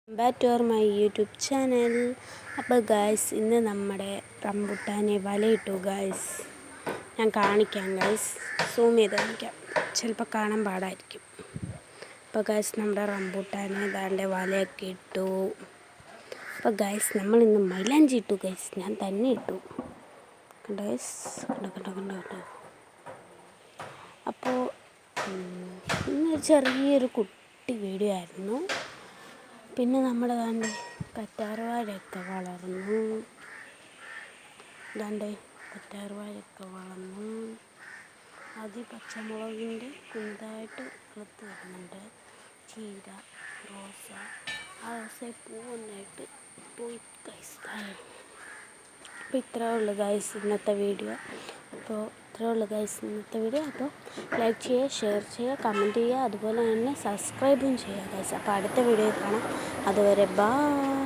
Back to my YouTube channel. അപ്പോൾ guys, ഇന്ന് നമ്മുടെ റംബുട്ടാനെ വലയിട്ടു ഗൈസ്. ഞാൻ കാണിക്കാം ഗൈസ്, സൂം ചെയ്ത് കാണിക്കാം, ചിലപ്പോൾ കാണാൻ പാടായിരിക്കും. അപ്പോൾ ഗൈസ്, നമ്മുടെ റംബുട്ടാനെ ഇതാണ്ട് വലയൊക്കെ ഇട്ടു. അപ്പോൾ ഗൈസ്, നമ്മളിന്ന് മൈലാഞ്ചി ഇട്ടു ഗൈസ്. ഞാൻ തന്നെ ഇട്ടു, കണ്ടോ ഗൈസ്, കണ്ടോ. അപ്പോൾ ഇന്ന് ചെറിയൊരു കുട്ടി വീഡിയോ ആയിരുന്നു. പിന്നെ നമ്മുടെ ദാണ്ട് കറ്റാർവാഴയൊക്കെ വളർന്നു. കറ്റാർവാഴയൊക്കെ വളർന്നു. പച്ചമുളകിൻ്റെ കുഞ്ഞതായിട്ട് കിളുത്ത് വരുന്നുണ്ട്. ചീര, റോസ, ആ റോസയിൽ പൂവൊന്നായിട്ട് പോയി ഗൈസ്. അപ്പോൾ ഇത്രയേ ഉള്ളൂ ഗൈസ് ഇന്നത്തെ വീഡിയോ. അപ്പോൾ ലൈക്ക് ചെയ്യുക, ഷെയർ ചെയ്യുക, കമൻറ്റ് ചെയ്യുക, അതുപോലെ തന്നെ സബ്സ്ക്രൈബും ചെയ്യുക ഗൈസ്. അപ്പോൾ അടുത്ത വീഡിയോയിൽ കാണാം. അതുവരെ ബൈ.